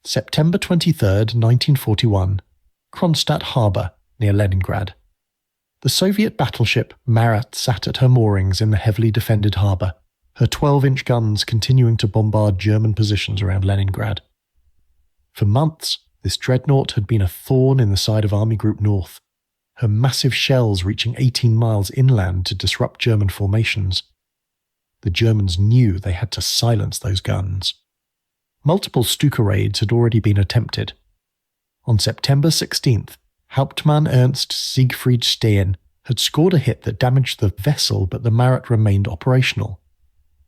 September 23, 1941, Kronstadt Harbour, near Leningrad. The Soviet battleship Marat sat at her moorings in the heavily defended harbour, her 12-inch guns continuing to bombard German positions around Leningrad. For months, this dreadnought had been a thorn in the side of Army Group North, her massive shells reaching 18 miles inland to disrupt German formations. The Germans knew they had to silence those guns. Multiple Stuka raids had already been attempted. On September 16th, Hauptmann Ernst Siegfried Steen had scored a hit that damaged the vessel, but the Marat remained operational.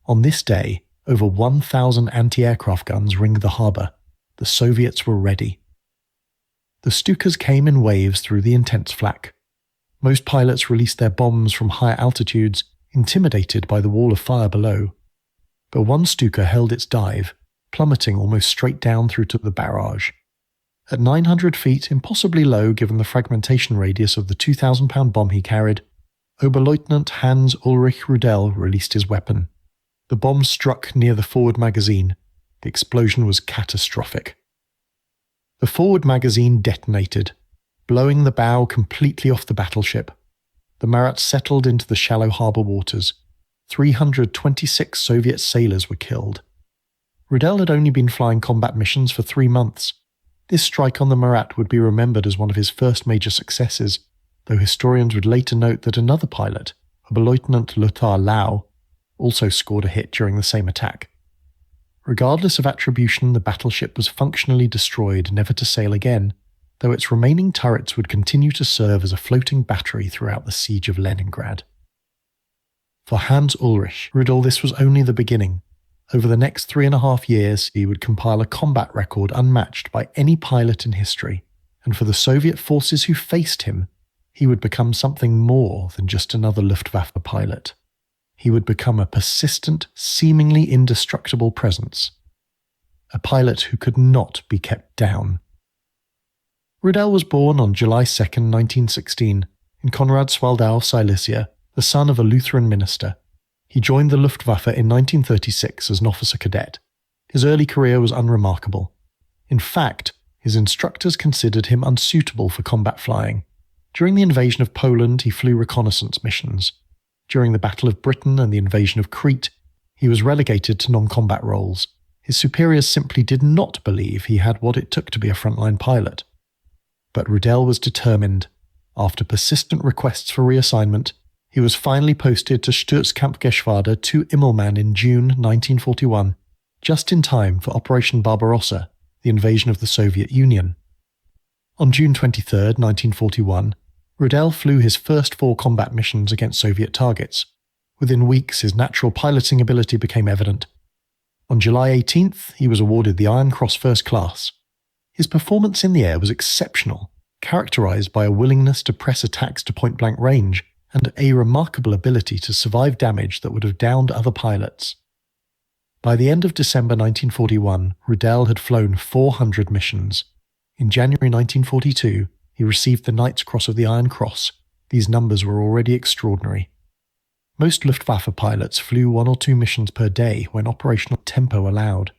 On this day, over 1,000 anti-aircraft guns ringed the harbour. The Soviets were ready. The Stukas came in waves through the intense flak. Most pilots released their bombs from higher altitudes, intimidated by the wall of fire below. But one Stuka held its dive, plummeting almost straight down through to the barrage. At 900 feet, impossibly low given the fragmentation radius of the 2,000-pound bomb he carried, Oberleutnant Hans-Ulrich Rudel released his weapon. The bomb struck near the forward magazine. The explosion was catastrophic. The forward magazine detonated, blowing the bow completely off the battleship. The Marat settled into the shallow harbour waters. 326 Soviet sailors were killed. Rudel had only been flying combat missions for 3 months. This strike on the Marat would be remembered as one of his first major successes, though historians would later note that another pilot, Oberleutnant Lothar Lau, also scored a hit during the same attack. Regardless of attribution, the battleship was functionally destroyed, never to sail again, though its remaining turrets would continue to serve as a floating battery throughout the siege of Leningrad. For Hans-Ulrich Rudel, this was only the beginning. Over the next 3.5 years, he would compile a combat record unmatched by any pilot in history, and for the Soviet forces who faced him, he would become something more than just another Luftwaffe pilot. He would become a persistent, seemingly indestructible presence. A pilot who could not be kept down. Rudel was born on July 2, 1916, in Konrad-Swaldau, Silesia, the son of a Lutheran minister. He joined the Luftwaffe in 1936 as an officer cadet. His early career was unremarkable. In fact, his instructors considered him unsuitable for combat flying. During the invasion of Poland, he flew reconnaissance missions. During the Battle of Britain and the invasion of Crete, he was relegated to non-combat roles. His superiors simply did not believe he had what it took to be a frontline pilot. But Rudel was determined. After persistent requests for reassignment, he was finally posted to Sturzkampfgeschwader 2 Immelmann in June 1941, just in time for Operation Barbarossa, the invasion of the Soviet Union. On June 23, 1941, Rudel flew his first 4 combat missions against Soviet targets. Within weeks, his natural piloting ability became evident. On July 18th, he was awarded the Iron Cross First Class. His performance in the air was exceptional, characterized by a willingness to press attacks to point-blank range and a remarkable ability to survive damage that would have downed other pilots. By the end of December 1941, Rudel had flown 400 missions. In January 1942, he received the Knight's Cross of the Iron Cross. These numbers were already extraordinary. Most Luftwaffe pilots flew 1 or 2 missions per day when operational tempo allowed.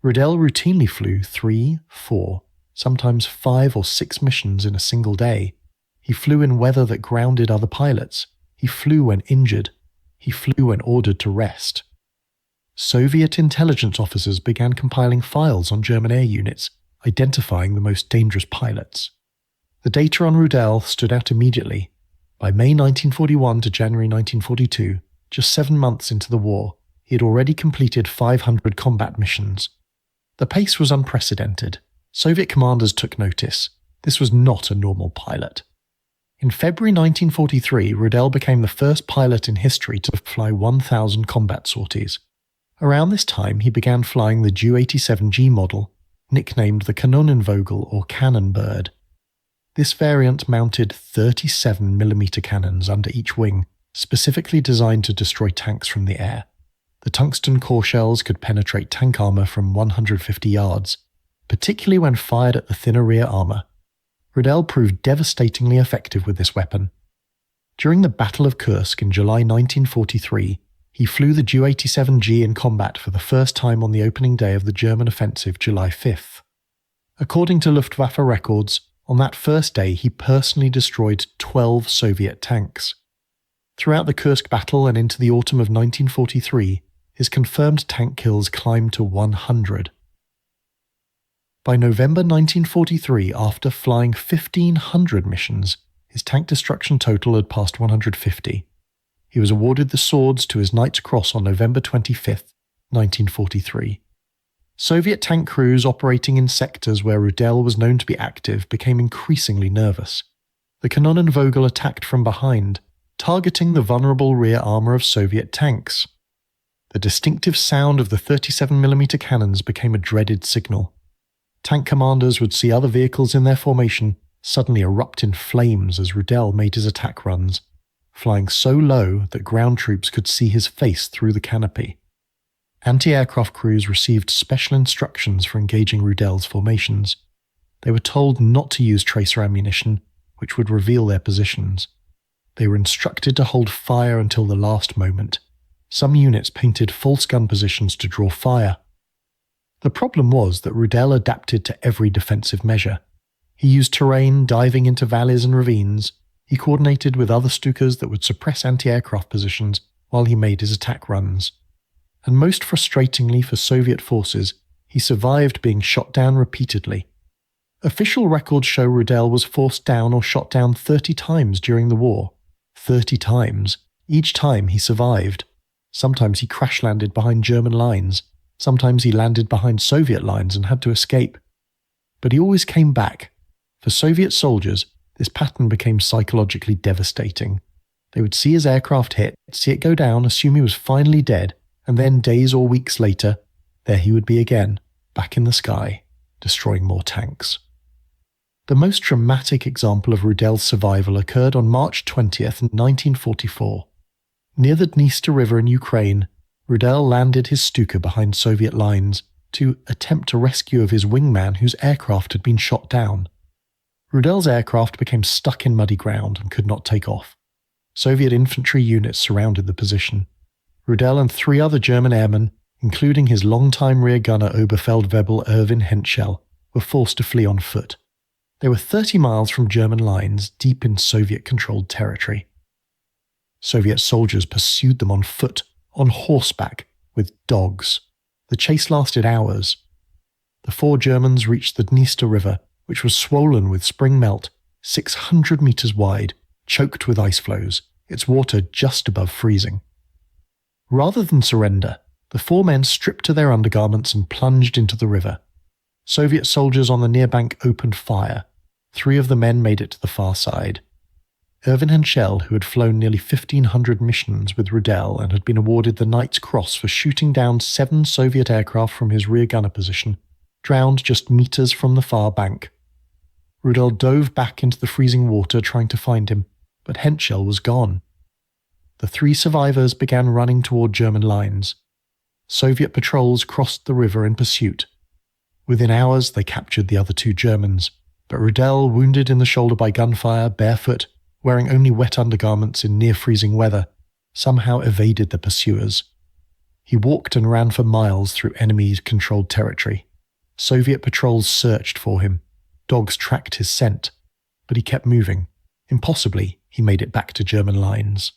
Rudel routinely flew 3, 4, sometimes 5 or 6 missions in a single day. He flew in weather that grounded other pilots. He flew when injured. He flew when ordered to rest. Soviet intelligence officers began compiling files on German air units, identifying the most dangerous pilots. The data on Rudel stood out immediately. By May 1941 to January 1942, just 7 months into the war, he had already completed 500 combat missions. The pace was unprecedented. Soviet commanders took notice. This was not a normal pilot. In February 1943, Rudel became the first pilot in history to fly 1,000 combat sorties. Around this time, he began flying the Ju-87G model, nicknamed the Kanonenvogel or cannon bird. This variant mounted 37mm cannons under each wing, specifically designed to destroy tanks from the air. The tungsten core shells could penetrate tank armour from 150 yards, particularly when fired at the thinner rear armour. Rudel proved devastatingly effective with this weapon. During the Battle of Kursk in July 1943, he flew the Ju-87G in combat for the first time on the opening day of the German offensive July 5th. According to Luftwaffe records, on that first day he personally destroyed 12 Soviet tanks. Throughout the Kursk battle and into the autumn of 1943, his confirmed tank kills climbed to 100. By November 1943, after flying 1,500 missions, his tank destruction total had passed 150. He was awarded the swords to his Knight's Cross on November 25, 1943. Soviet tank crews operating in sectors where Rudel was known to be active became increasingly nervous. The Kanonenvogel attacked from behind, targeting the vulnerable rear armour of Soviet tanks. The distinctive sound of the 37mm cannons became a dreaded signal. Tank commanders would see other vehicles in their formation suddenly erupt in flames as Rudel made his attack runs, flying so low that ground troops could see his face through the canopy. Anti-aircraft crews received special instructions for engaging Rudel's formations. They were told not to use tracer ammunition, which would reveal their positions. They were instructed to hold fire until the last moment. Some units painted false gun positions to draw fire. The problem was that Rudel adapted to every defensive measure. He used terrain, diving into valleys and ravines. He coordinated with other Stukas that would suppress anti-aircraft positions while he made his attack runs. And most frustratingly for Soviet forces, he survived being shot down repeatedly. Official records show Rudel was forced down or shot down 30 times during the war. 30 times. Each time he survived. Sometimes he crash-landed behind German lines. Sometimes he landed behind Soviet lines and had to escape. But he always came back. For Soviet soldiers, this pattern became psychologically devastating. They would see his aircraft hit, see it go down, assume he was finally dead, and then days or weeks later, there he would be again, back in the sky, destroying more tanks. The most dramatic example of Rudel's survival occurred on March 20th, 1944. Near the Dniester River in Ukraine, Rudel landed his Stuka behind Soviet lines to attempt a rescue of his wingman whose aircraft had been shot down. Rudel's aircraft became stuck in muddy ground and could not take off. Soviet infantry units surrounded the position. Rudel and 3 other German airmen, including his longtime rear gunner Oberfeldwebel Erwin Henschel, were forced to flee on foot. They were 30 miles from German lines, deep in Soviet-controlled territory. Soviet soldiers pursued them on foot, on horseback, with dogs. The chase lasted hours. The 4 Germans reached the Dniester River, which was swollen with spring melt, 600 meters wide, choked with ice flows, its water just above freezing. Rather than surrender, the 4 men stripped to their undergarments and plunged into the river. Soviet soldiers on the near bank opened fire. 3 of the men made it to the far side. Erwin Henschel, who had flown nearly 1,500 missions with Rudel and had been awarded the Knight's Cross for shooting down 7 Soviet aircraft from his rear gunner position, drowned just meters from the far bank. Rudel dove back into the freezing water trying to find him, but Henschel was gone. The 3 survivors began running toward German lines. Soviet patrols crossed the river in pursuit. Within hours, they captured the other 2 Germans, but Rudel, wounded in the shoulder by gunfire, barefoot, wearing only wet undergarments in near-freezing weather, somehow evaded the pursuers. He walked and ran for miles through enemy-controlled territory. Soviet patrols searched for him. Dogs tracked his scent, but he kept moving. Impossibly, he made it back to German lines.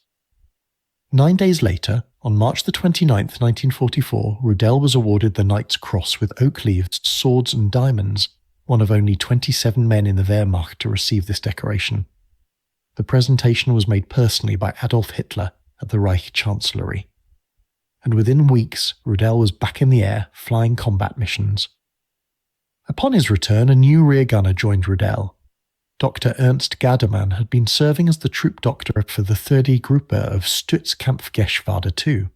9 days later, on March the 29th, 1944, Rudel was awarded the Knight's Cross with oak leaves, swords and diamonds, one of only 27 men in the Wehrmacht to receive this decoration. The presentation was made personally by Adolf Hitler at the Reich Chancellery. And within weeks, Rudel was back in the air, flying combat missions. Upon his return, a new rear gunner joined Rudel. Dr. Ernst Gademann had been serving as the troop doctor for the 3rd Gruppe of Stützkampfgeschwader II.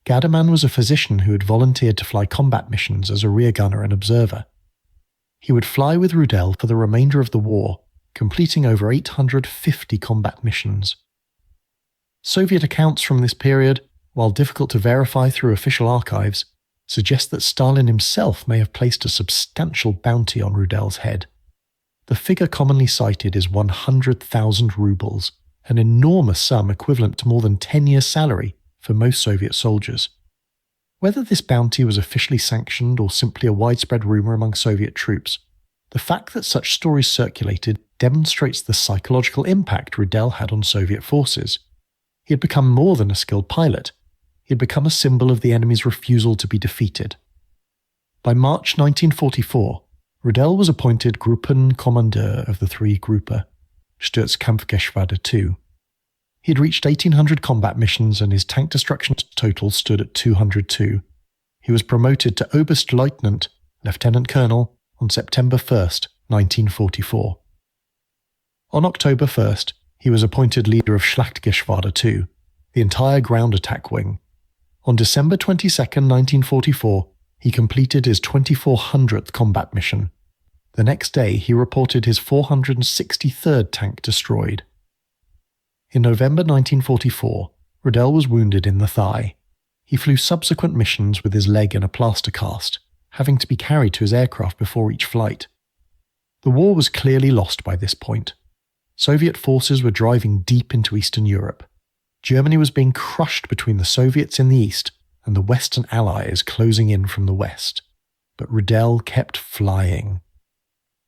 Gademann was a physician who had volunteered to fly combat missions as a rear gunner and observer. He would fly with Rudel for the remainder of the war, completing over 850 combat missions. Soviet accounts from this period, while difficult to verify through official archives, suggest that Stalin himself may have placed a substantial bounty on Rudel's head. The figure commonly cited is 100,000 rubles, an enormous sum equivalent to more than 10 years' salary for most Soviet soldiers. Whether this bounty was officially sanctioned or simply a widespread rumor among Soviet troops, The fact that such stories circulated demonstrates the psychological impact Rudel had on Soviet forces. He had become more than a skilled pilot. He had become a symbol of the enemy's refusal to be defeated. By March 1944, Rudel was appointed Gruppenkommandeur of the 3-Gruppe, Sturzkampfgeschwader II. He had reached 1,800 combat missions and his tank destruction total stood at 202. He was promoted to Oberstleutnant, Lieutenant Colonel, on September 1st, 1944. On October 1st, he was appointed leader of Schlachtgeschwader II, the entire ground attack wing. On December 22, 1944, he completed his 2400th combat mission. The next day, he reported his 463rd tank destroyed. In November 1944, Rudel was wounded in the thigh. He flew subsequent missions with his leg in a plaster cast, having to be carried to his aircraft before each flight. The war was clearly lost by this point. Soviet forces were driving deep into Eastern Europe. Germany was being crushed between the Soviets in the east and the Western Allies closing in from the west. But Rudel kept flying.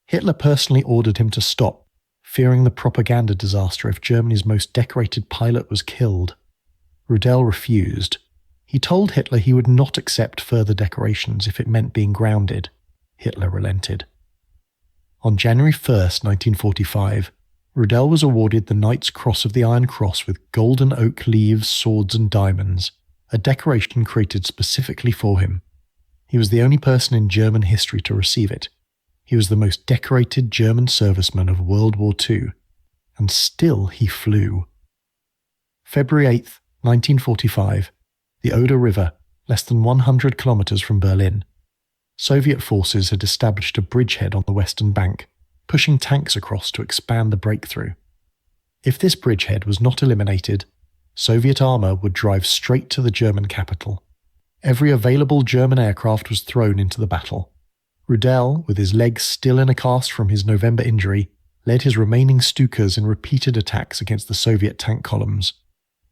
Hitler personally ordered him to stop, fearing the propaganda disaster if Germany's most decorated pilot was killed. Rudel refused. He told Hitler he would not accept further decorations if it meant being grounded. Hitler relented. On January 1st, 1945, Rudel was awarded the Knight's Cross of the Iron Cross with golden oak leaves, swords and diamonds, a decoration created specifically for him. He was the only person in German history to receive it. He was the most decorated German serviceman of World War II, and still he flew. February 8th, 1945, the Oder River, less than 100 kilometers from Berlin. Soviet forces had established a bridgehead on the western bank, pushing tanks across to expand the breakthrough. If this bridgehead was not eliminated, Soviet armor would drive straight to the German capital. Every available German aircraft was thrown into the battle. Rudel, with his legs still in a cast from his November injury, led his remaining Stukas in repeated attacks against the Soviet tank columns.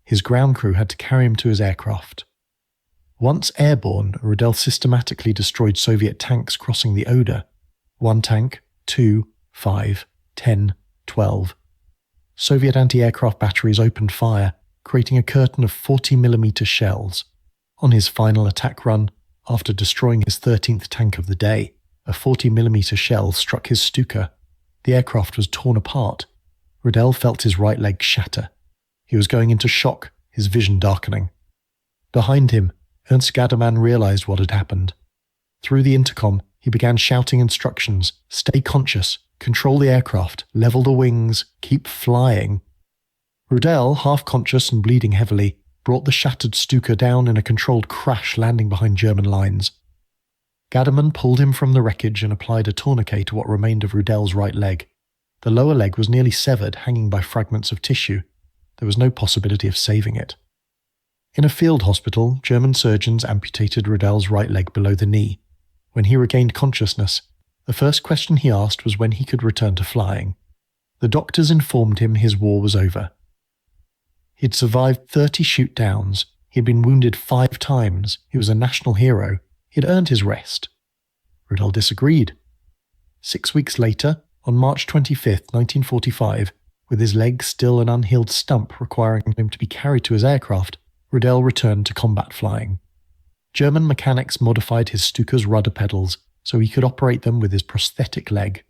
His ground crew had to carry him to his aircraft. Once airborne, Rudel systematically destroyed Soviet tanks crossing the Oder. 1 tank, 2, 5, 10, 12. Soviet anti-aircraft batteries opened fire, creating a curtain of 40mm shells. On his final attack run, after destroying his 13th tank of the day, a 40mm shell struck his Stuka. The aircraft was torn apart. Rudel felt his right leg shatter. He was going into shock, his vision darkening. Behind him, Ernst Gademann realized what had happened. Through the intercom, he began shouting instructions: stay conscious, control the aircraft, level the wings, keep flying. Rudel, half conscious and bleeding heavily, brought the shattered Stuka down in a controlled crash landing behind German lines. Gademann pulled him from the wreckage and applied a tourniquet to what remained of Rudel's right leg. The lower leg was nearly severed, hanging by fragments of tissue. There was no possibility of saving it. In a field hospital, German surgeons amputated Rudel's right leg below the knee. When he regained consciousness, the first question he asked was when he could return to flying. The doctors informed him his war was over. He had survived 30 shoot-downs. He had been wounded 5 times. He was a national hero. He had earned his rest. Rudel disagreed. 6 weeks later, on March 25, 1945, with his leg still an unhealed stump requiring him to be carried to his aircraft, Rudel returned to combat flying. German mechanics modified his Stuka's rudder pedals so he could operate them with his prosthetic leg.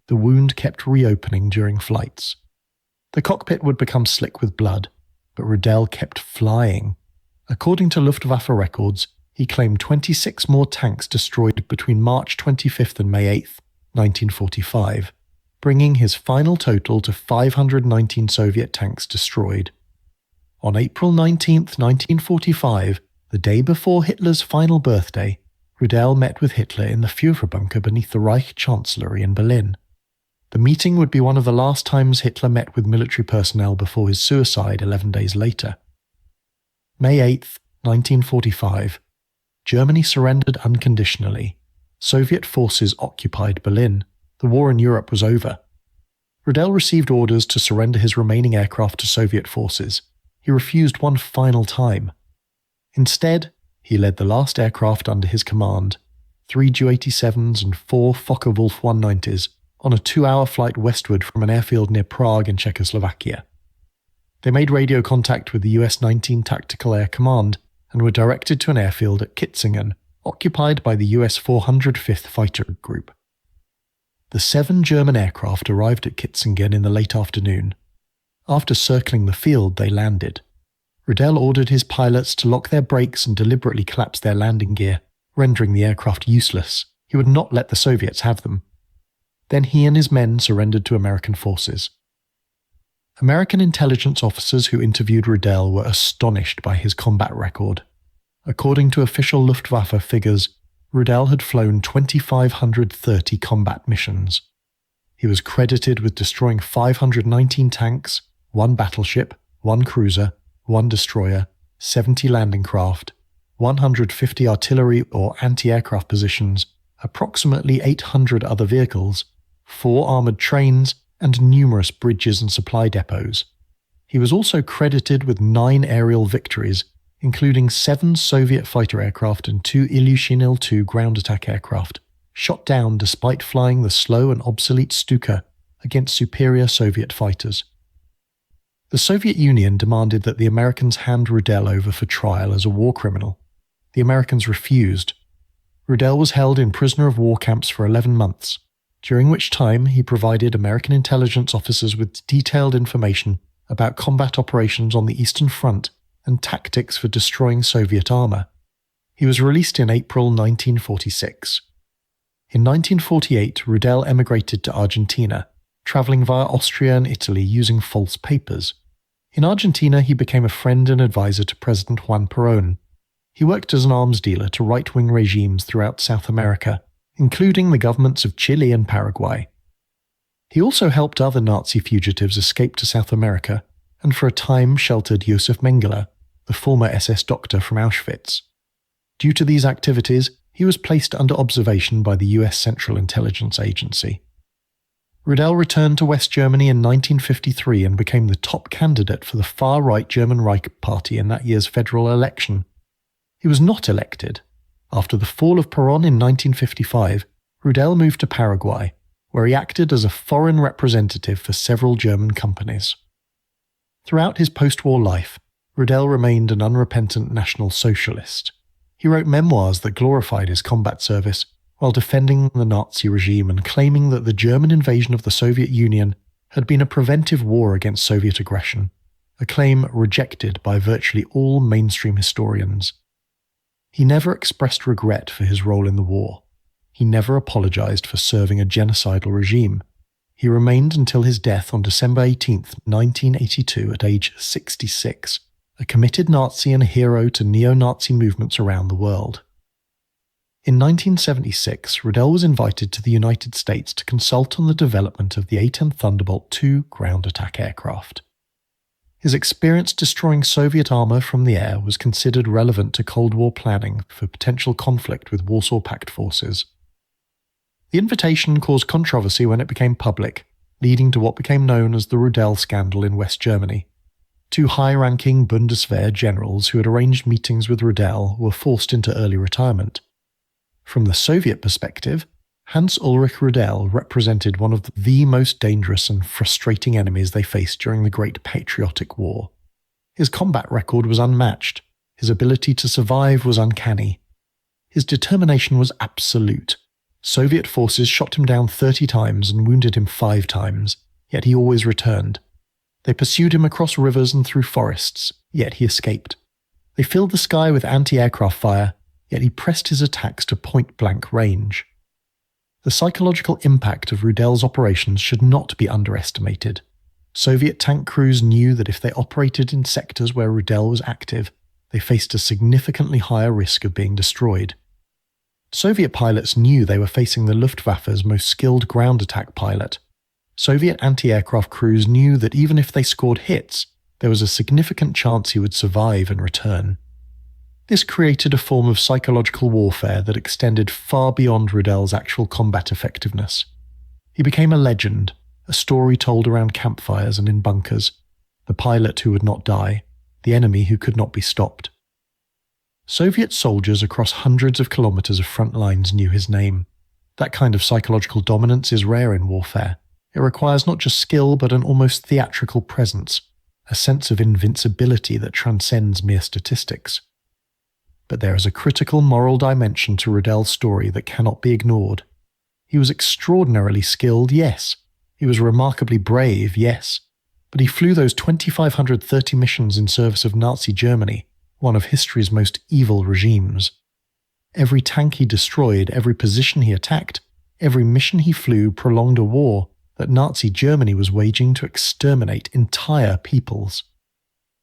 The wound kept reopening during flights. The cockpit would become slick with blood, but Rudel kept flying. According to Luftwaffe records, he claimed 26 more tanks destroyed between March 25th and May 8th, 1945, bringing his final total to 519 Soviet tanks destroyed. On April 19th, 1945, the day before Hitler's final birthday, Rudel met with Hitler in the Führerbunker beneath the Reich Chancellery in Berlin. The meeting would be one of the last times Hitler met with military personnel before his suicide 11 days later. May 8th, 1945. Germany surrendered unconditionally. Soviet forces occupied Berlin. The war in Europe was over. Rudel received orders to surrender his remaining aircraft to Soviet forces. He refused one final time. Instead, he led the last aircraft under his command, 3 Ju-87s and 4 Focke-Wulf 190s on a 2-hour flight westward from an airfield near Prague in Czechoslovakia. They made radio contact with the US-19 Tactical Air Command and were directed to an airfield at Kitzingen, occupied by the US 405th Fighter Group. The 7 German aircraft arrived at Kitzingen in the late afternoon. After circling the field, they landed. Rudel ordered his pilots to lock their brakes and deliberately collapse their landing gear, rendering the aircraft useless. He would not let the Soviets have them. Then he and his men surrendered to American forces. American intelligence officers who interviewed Rudel were astonished by his combat record. According to official Luftwaffe figures, Rudel had flown 2,530 combat missions. He was credited with destroying 519 tanks, 1 battleship, 1 cruiser, 1 destroyer, 70 landing craft, 150 artillery or anti-aircraft positions, approximately 800 other vehicles, 4 armoured trains, and numerous bridges and supply depots. He was also credited with 9 aerial victories, including 7 Soviet fighter aircraft and 2 Ilyushin Il-2 ground attack aircraft, shot down despite flying the slow and obsolete Stuka against superior Soviet fighters. The Soviet Union demanded that the Americans hand Rudel over for trial as a war criminal. The Americans refused. Rudel was held in prisoner of war camps for 11 months, during which time he provided American intelligence officers with detailed information about combat operations on the Eastern Front and tactics for destroying Soviet armour. He was released in April 1946. In 1948, Rudel emigrated to Argentina, travelling via Austria and Italy using false papers. In Argentina, he became a friend and advisor to President Juan Perón. He worked as an arms dealer to right-wing regimes throughout South America, including the governments of Chile and Paraguay. He also helped other Nazi fugitives escape to South America and for a time sheltered Josef Mengele, the former SS doctor from Auschwitz. Due to these activities, he was placed under observation by the US Central Intelligence Agency. Rudel returned to West Germany in 1953 and became the top candidate for the far-right German Reich Party in that year's federal election. He was not elected. After the fall of Perón in 1955, Rudel moved to Paraguay, where he acted as a foreign representative for several German companies. Throughout his post-war life, Rudel remained an unrepentant National Socialist. He wrote memoirs that glorified his combat service while defending the Nazi regime and claiming that the German invasion of the Soviet Union had been a preventive war against Soviet aggression, a claim rejected by virtually all mainstream historians. He never expressed regret for his role in the war. He never apologized for serving a genocidal regime. He remained until his death on December 18, 1982, at age 66, a committed Nazi and a hero to neo-Nazi movements around the world. In 1976, Rudel was invited to the United States to consult on the development of the A-10 Thunderbolt II ground attack aircraft. His experience destroying Soviet armour from the air was considered relevant to Cold War planning for potential conflict with Warsaw Pact forces. The invitation caused controversy when it became public, leading to what became known as the Rudel scandal in West Germany. 2 high-ranking Bundeswehr generals who had arranged meetings with Rudel were forced into early retirement. From the Soviet perspective, Hans-Ulrich Rudel represented one of the most dangerous and frustrating enemies they faced during the Great Patriotic War. His combat record was unmatched. His ability to survive was uncanny. His determination was absolute. Soviet forces shot him down 30 times and wounded him 5 times, yet he always returned. They pursued him across rivers and through forests, yet he escaped. They filled the sky with anti-aircraft fire, yet he pressed his attacks to point-blank range. The psychological impact of Rudel's operations should not be underestimated. Soviet tank crews knew that if they operated in sectors where Rudel was active, they faced a significantly higher risk of being destroyed. Soviet pilots knew they were facing the Luftwaffe's most skilled ground attack pilot. Soviet anti-aircraft crews knew that even if they scored hits, there was a significant chance he would survive and return. This created a form of psychological warfare that extended far beyond Rudel's actual combat effectiveness. He became a legend, a story told around campfires and in bunkers, the pilot who would not die, the enemy who could not be stopped. Soviet soldiers across hundreds of kilometers of front lines knew his name. That kind of psychological dominance is rare in warfare. It requires not just skill, but an almost theatrical presence, a sense of invincibility that transcends mere statistics. But there is a critical moral dimension to Rudel's story that cannot be ignored. He was extraordinarily skilled, yes. He was remarkably brave, yes. But he flew those 2,530 missions in service of Nazi Germany, one of history's most evil regimes. Every tank he destroyed, every position he attacked, every mission he flew prolonged a war that Nazi Germany was waging to exterminate entire peoples.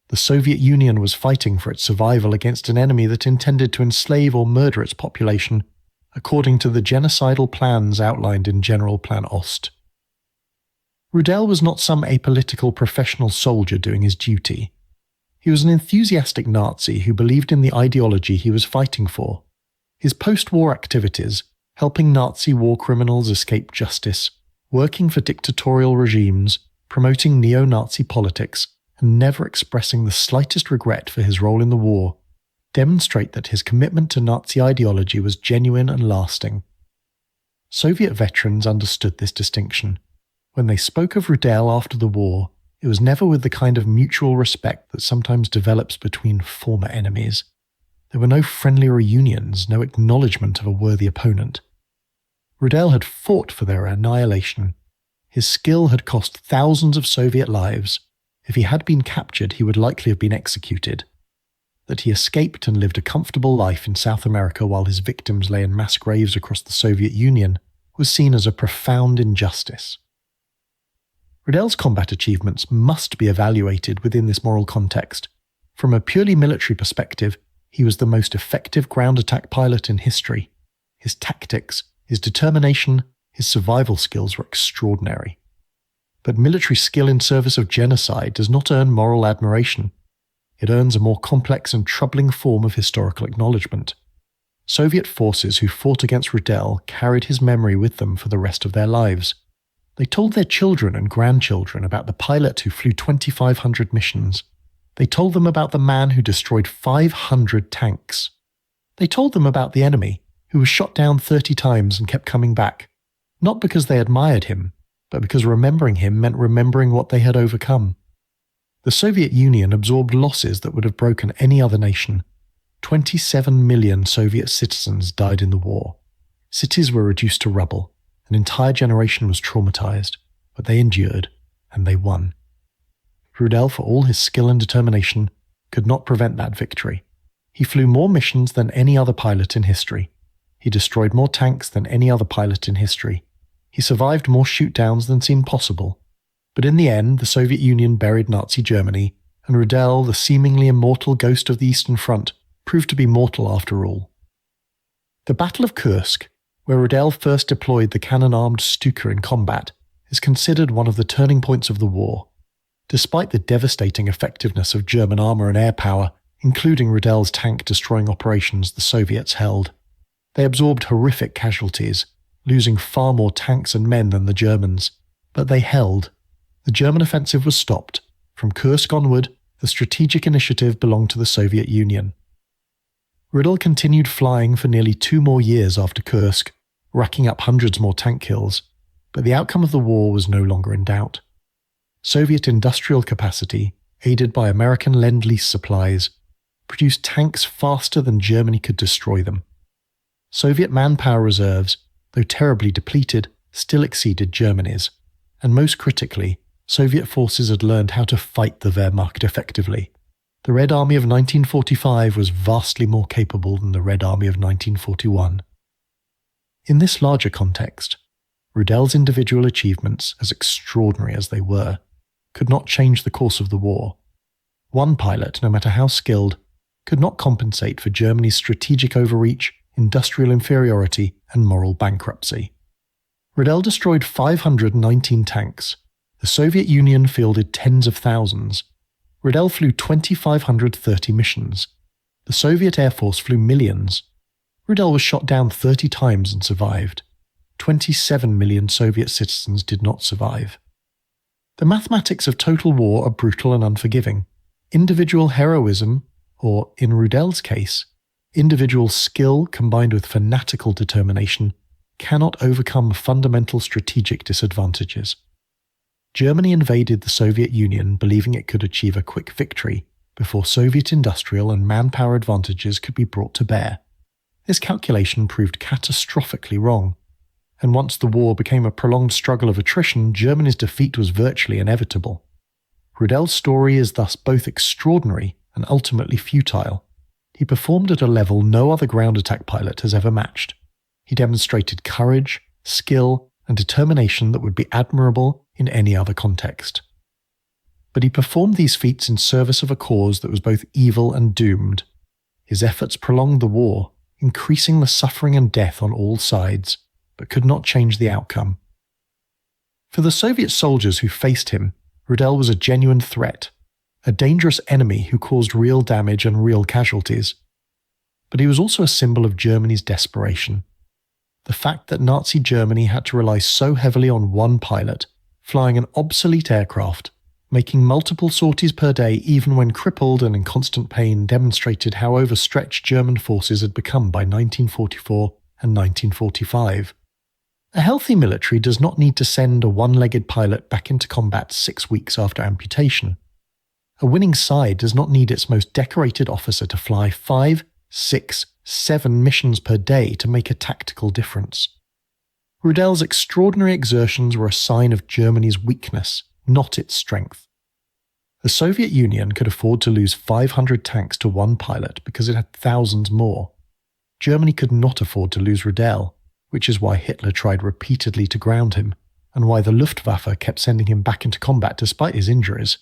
The Soviet Union was fighting for its survival against an enemy that intended to enslave or murder its population, according to the genocidal plans outlined in General Plan Ost. Rudel was not some apolitical professional soldier doing his duty. He was an enthusiastic Nazi who believed in the ideology he was fighting for. His post-war activities, helping Nazi war criminals escape justice, working for dictatorial regimes, promoting neo-Nazi politics, and never expressing the slightest regret for his role in the war, demonstrate that his commitment to Nazi ideology was genuine and lasting. Soviet veterans understood this distinction. When they spoke of Rudel after the war, it was never with the kind of mutual respect that sometimes develops between former enemies. There were no friendly reunions, no acknowledgement of a worthy opponent. Rudel had fought for their annihilation. His skill had cost thousands of Soviet lives. If he had been captured, he would likely have been executed. That he escaped and lived a comfortable life in South America while his victims lay in mass graves across the Soviet Union was seen as a profound injustice. Rudel's combat achievements must be evaluated within this moral context. From a purely military perspective, he was the most effective ground attack pilot in history. His tactics, his determination, his survival skills were extraordinary. But military skill in service of genocide does not earn moral admiration. It earns a more complex and troubling form of historical acknowledgement. Soviet forces who fought against Rudel carried his memory with them for the rest of their lives. They told their children and grandchildren about the pilot who flew 2,500 missions. They told them about the man who destroyed 500 tanks. They told them about the enemy, who was shot down 30 times and kept coming back, not because they admired him, but because remembering him meant remembering what they had overcome. The Soviet Union absorbed losses that would have broken any other nation. 27 million Soviet citizens died in the war. Cities were reduced to rubble. An entire generation was traumatized, but they endured, and they won. Rudel, for all his skill and determination, could not prevent that victory. He flew more missions than any other pilot in history. He destroyed more tanks than any other pilot in history. He survived more shoot-downs than seemed possible. But in the end, the Soviet Union buried Nazi Germany, and Rudel, the seemingly immortal ghost of the Eastern Front, proved to be mortal after all. The Battle of Kursk, where Rudel first deployed the cannon-armed Stuka in combat, is considered one of the turning points of the war. Despite the devastating effectiveness of German armour and air power, including Rudel's tank-destroying operations, the Soviets held. They absorbed horrific casualties, losing far more tanks and men than the Germans. But they held. The German offensive was stopped. From Kursk onward, the strategic initiative belonged to the Soviet Union. Rudel continued flying for nearly 2 more years after Kursk, racking up hundreds more tank kills, but the outcome of the war was no longer in doubt. Soviet industrial capacity, aided by American Lend-Lease supplies, produced tanks faster than Germany could destroy them. Soviet manpower reserves, though terribly depleted, still exceeded Germany's, and most critically, Soviet forces had learned how to fight the Wehrmacht effectively. The Red Army of 1945 was vastly more capable than the Red Army of 1941. In this larger context, Rudel's individual achievements, as extraordinary as they were, could not change the course of the war. One pilot, no matter how skilled, could not compensate for Germany's strategic overreach, industrial inferiority, and moral bankruptcy. Rudel destroyed 519 tanks. The Soviet Union fielded tens of thousands. Rudel flew 2,530 missions. The Soviet Air Force flew millions. Rudel was shot down 30 times and survived. 27 million Soviet citizens did not survive. The mathematics of total war are brutal and unforgiving. Individual heroism, or in Rudel's case, Individual skill combined with fanatical determination cannot overcome fundamental strategic disadvantages. Germany invaded the Soviet Union believing it could achieve a quick victory before Soviet industrial and manpower advantages could be brought to bear. This calculation proved catastrophically wrong, and once the war became a prolonged struggle of attrition, Germany's defeat was virtually inevitable. Rudel's story is thus both extraordinary and ultimately futile. He performed at a level no other ground attack pilot has ever matched. He demonstrated courage, skill, and determination that would be admirable in any other context. But he performed these feats in service of a cause that was both evil and doomed. His efforts prolonged the war, increasing the suffering and death on all sides, but could not change the outcome. For the Soviet soldiers who faced him, Rudel was a genuine threat, a dangerous enemy who caused real damage and real casualties. But he was also a symbol of Germany's desperation. The fact that Nazi Germany had to rely so heavily on one pilot, flying an obsolete aircraft, making multiple sorties per day even when crippled and in constant pain, demonstrated how overstretched German forces had become by 1944 and 1945. A healthy military does not need to send a one-legged pilot back into combat 6 weeks after amputation. A winning side does not need its most decorated officer to fly 5, 6, 7 missions per day to make a tactical difference. Rudel's extraordinary exertions were a sign of Germany's weakness, not its strength. The Soviet Union could afford to lose 500 tanks to one pilot because it had thousands more. Germany could not afford to lose Rudel, which is why Hitler tried repeatedly to ground him, and why the Luftwaffe kept sending him back into combat despite his injuries.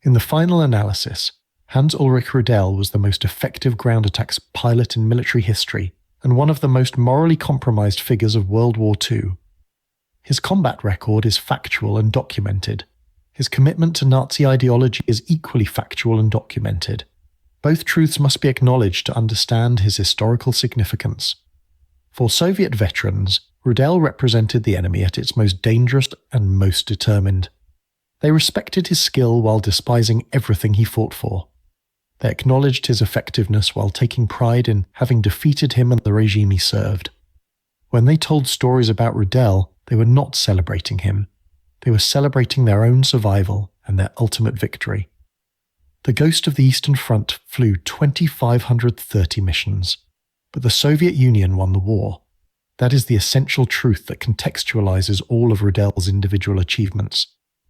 In the final analysis, Hans-Ulrich Rudel was the most effective ground attacks pilot in military history and one of the most morally compromised figures of World War II. His combat record is factual and documented. His commitment to Nazi ideology is equally factual and documented. Both truths must be acknowledged to understand his historical significance. For Soviet veterans, Rudel represented the enemy at its most dangerous and most determined. They respected his skill while despising everything he fought for. They acknowledged his effectiveness while taking pride in having defeated him and the regime he served. When they told stories about Rudel, they were not celebrating him. They were celebrating their own survival and their ultimate victory. The Ghost of the Eastern Front flew 2,530 missions, but the Soviet Union won the war. That is the essential truth that contextualizes all of Rudel's individual achievements.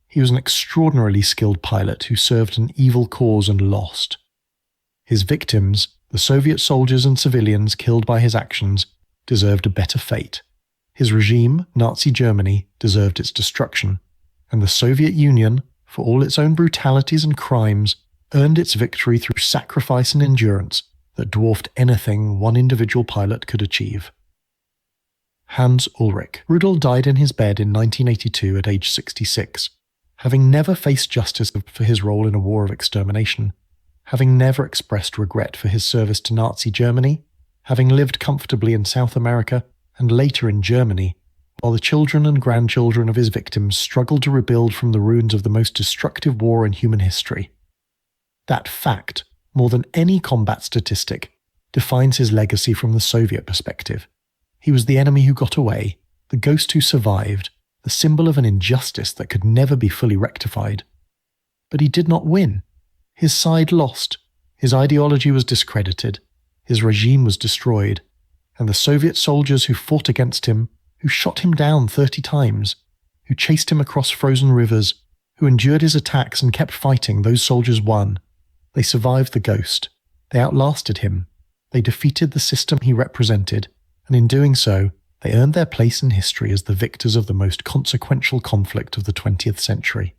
He was an extraordinarily skilled pilot who served an evil cause and lost. His victims, the Soviet soldiers and civilians killed by his actions, deserved a better fate. His regime, Nazi Germany, deserved its destruction, and the Soviet Union, for all its own brutalities and crimes, earned its victory through sacrifice and endurance that dwarfed anything one individual pilot could achieve. Hans-Ulrich Rudel died in his bed in 1982 at age 66, having never faced justice for his role in a war of extermination, having never expressed regret for his service to Nazi Germany, having lived comfortably in South America and later in Germany, while the children and grandchildren of his victims struggled to rebuild from the ruins of the most destructive war in human history. That fact, more than any combat statistic, defines his legacy from the Soviet perspective. He was the enemy who got away, the ghost who survived, the symbol of an injustice that could never be fully rectified. But he did not win. His side lost, his ideology was discredited, his regime was destroyed, and the Soviet soldiers who fought against him, who shot him down 30 times, who chased him across frozen rivers, who endured his attacks and kept fighting, those soldiers won. They survived the ghost. They outlasted him. They defeated the system he represented, and in doing so, they earned their place in history as the victors of the most consequential conflict of the 20th century.